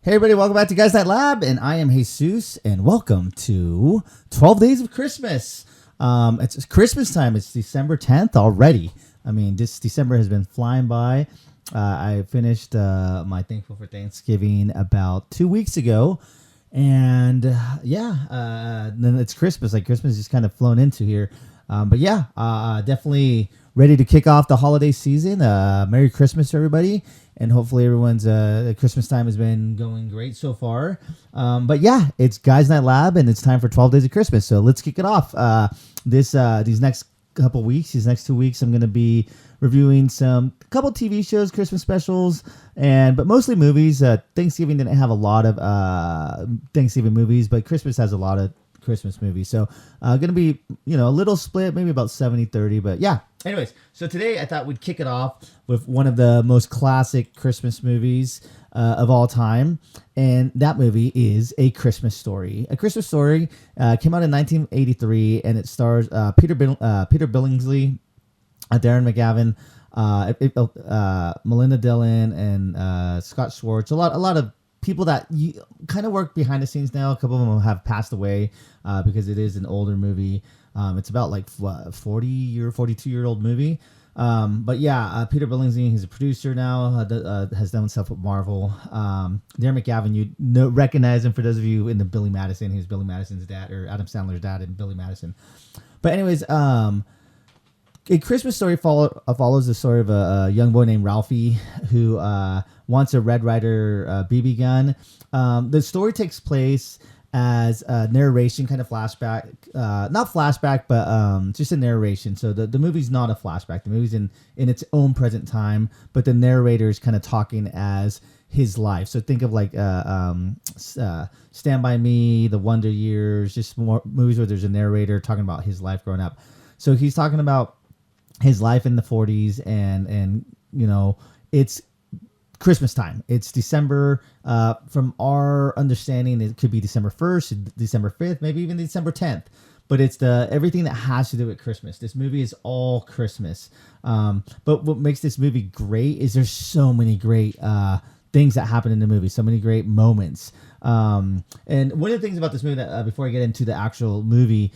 Hey everybody, welcome back to Guys Night Lab, and I am Jesus, and welcome to 12 Days of Christmas. It's Christmas time. It's December 10th already. I mean, this December has been flying by. I finished my Thankful for Thanksgiving about 2 weeks ago, and then it's Christmas. Like Christmas just kind of flown into here. Definitely ready to kick off the holiday season. Merry Christmas to everybody. And hopefully everyone's Christmas time has been going great so far. It's Guys Night Lab, and it's time for 12 Days of Christmas. So let's kick it off. These next couple weeks, these next 2 weeks, I'm going to be reviewing a couple TV shows, Christmas specials, but mostly movies. Thanksgiving didn't have a lot of Thanksgiving movies, but Christmas has a lot of Christmas movies. So going to be, a little split, maybe about 70-30, but yeah. Anyways, so today I thought we'd kick it off with one of the most classic Christmas movies of all time, and that movie is A Christmas Story. A Christmas Story came out in 1983, and it stars Peter Billingsley, Darren McGavin, Melinda Dillon, and Scott Schwartz. A lot of people that kind of work behind the scenes now. A couple of them have passed away because it is an older movie. It's about like 42-year-old movie. Peter Billingsley, he's a producer now, has done stuff with Marvel. Darren McGavin, recognize him for those of you in the Billy Madison. He was Billy Madison's dad, or Adam Sandler's dad in Billy Madison. But anyways, A Christmas Story follows the story of a young boy named Ralphie who wants a Red Ryder BB gun. The story takes place as a narration, kind of flashback, not flashback, but just a narration. So the movie's not a flashback. The movie's in its own present time, but the narrator is kind of talking as his life. So think of like Stand By Me, The Wonder Years, just more movies where there's a narrator talking about his life growing up. So he's talking about his life in the 40s, and it's Christmas time. It's December. From our understanding, it could be December 1st, December 5th, maybe even December 10th. But it's everything that has to do with Christmas. This movie is all Christmas. But what makes this movie great is there's so many great things that happen in the movie, so many great moments. And one of the things about this movie that before I get into the actual movie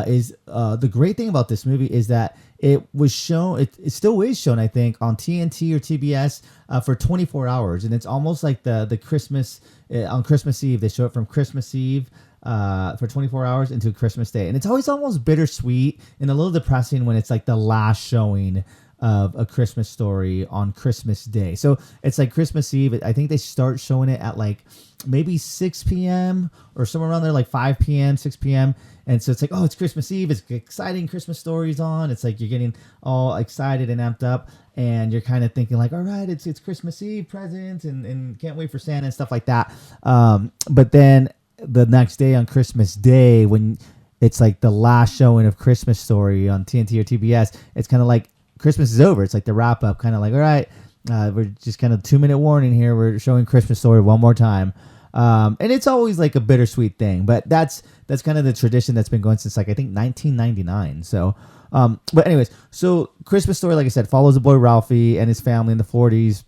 is the great thing about this movie is that it was shown, it still is shown, I think, on TNT or TBS for 24 hours. And it's almost like the Christmas, on Christmas Eve, they show it from Christmas Eve for 24 hours into Christmas Day. And it's always almost bittersweet and a little depressing when it's like the last showing of A Christmas Story on Christmas Day. So it's like Christmas Eve. I think they start showing it at like maybe 6 p.m. or somewhere around there, like 5 p.m., 6 p.m. And so it's like, oh, it's Christmas Eve. It's exciting. Christmas Story's on. It's like you're getting all excited and amped up, and you're kind of thinking like, all right, it's Christmas Eve, presents, and can't wait for Santa and stuff like that. But then the next day on Christmas Day, when it's like the last showing of Christmas Story on TNT or TBS, it's kind of like Christmas is over. It's like the wrap up, kind of like, all right, we're just kind of 2-minute warning here. We're showing Christmas Story one more time. And it's always like a bittersweet thing, but that's kind of the tradition that's been going since like, I think 1999. So, but anyways, so Christmas Story, like I said, follows the boy Ralphie and his family in the 40s,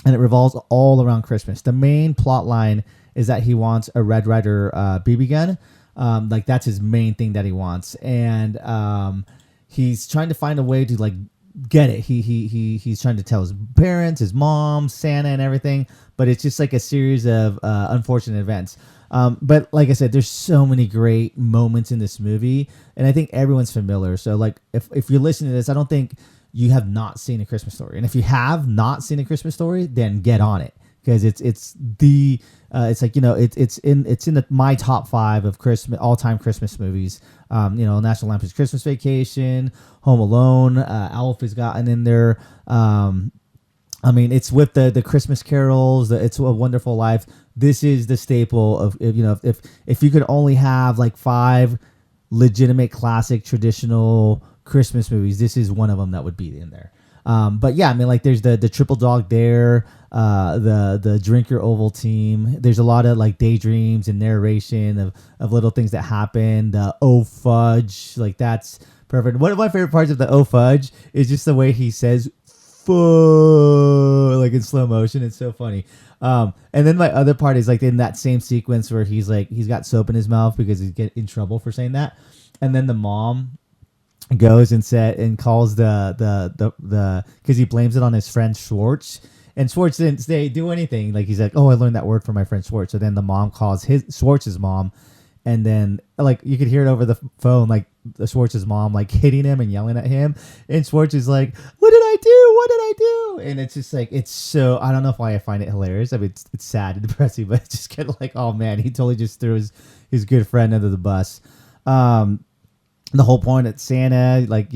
and it revolves all around Christmas. The main plot line is that he wants a Red Ryder BB gun. Like that's his main thing that he wants. And he's trying to find a way to like get it. He's trying to tell his parents, his mom, Santa, and everything, but it's just like a series of unfortunate events. But like I said, there's so many great moments in this movie, and I think everyone's familiar. So like if you're listening to this, I don't think you have not seen A Christmas Story. And if you have not seen A Christmas Story, then get on it, because it's in my top 5 of Christmas all-time Christmas movies. National Lampoon's Christmas Vacation, Home Alone, Elf has gotten in there. It's with the Christmas carols, It's a Wonderful Life. This is the staple of, if you could only have like 5 legitimate classic traditional Christmas movies, this is one of them that would be in there. There's the Triple Dog Dare, the Drink Your Oval team. There's a lot of like daydreams and narration of little things that happen. The Oh Fudge, like that's perfect. One of my favorite parts of the Oh Fudge is just the way he says fuck, like in slow motion. It's so funny. And then my other part is like in that same sequence where he's got soap in his mouth because he's get in trouble for saying that, and then the mom goes and calls the because he blames it on his friend Schwartz. And Schwartz didn't do anything. Like he's like, oh, I learned that word from my friend Schwartz. So then the mom calls Schwartz's mom, and then like you could hear it over the phone, like the Schwartz's mom like hitting him and yelling at him. And Schwartz is like, what did I do? What did I do? And it's just like, it's so, I don't know why I find it hilarious. I mean, it's sad and depressing, but it's just kind of like, oh man, he totally just threw his good friend under the bus. The whole point at Santa, like,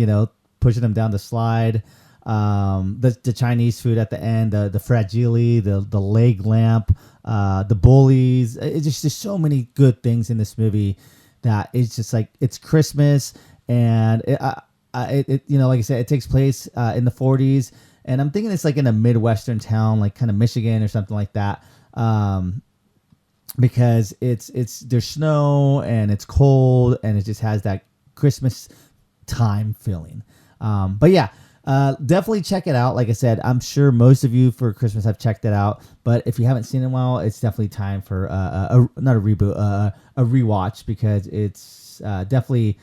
pushing him down the slide. The Chinese food at the end, the fragile, the leg lamp, the bullies. It's just there's so many good things in this movie that it's just like it's Christmas, and it like I said, it takes place in the 40s, and I'm thinking it's like in a midwestern town, like kind of Michigan or something like that, because it's there's snow and it's cold and it just has that Christmas time feeling. But yeah. Definitely check it out. Like I said, I'm sure most of you for Christmas have checked it out, but if you haven't seen it in a while, it's definitely time for not a reboot, a rewatch, because it's definitely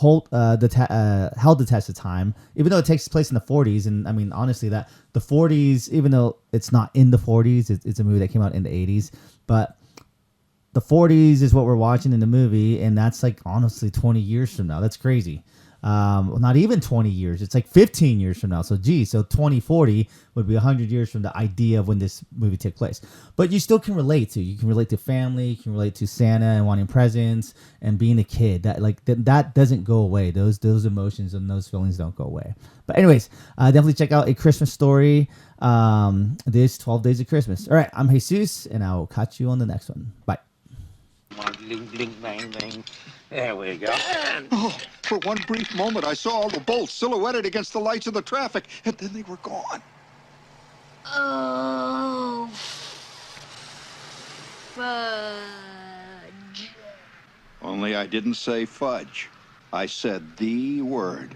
held the test of time, even though it takes place in the 40s. And I mean, honestly, that the 40s, even though it's not in the 40s, it's a movie that came out in the 80s, but the 40s is what we're watching in the movie, and that's like honestly 20 years from now. That's crazy. Well, not even 20 years. It's like 15 years from now. So 2040 would be 100 years from the idea of when this movie took place. But you still can relate to. You can relate to family. You can relate to Santa and wanting presents and being a kid. That doesn't go away. Those emotions and those feelings don't go away. But anyways, definitely check out A Christmas Story. This 12 Days of Christmas. All right, I'm Jesus, and I will catch you on the next one. Bye. Bling, bling, bang, bang. There we go. Oh, for one brief moment, I saw all the bolts silhouetted against the lights of the traffic, and then they were gone. Oh, fudge. Only I didn't say fudge. I said the word.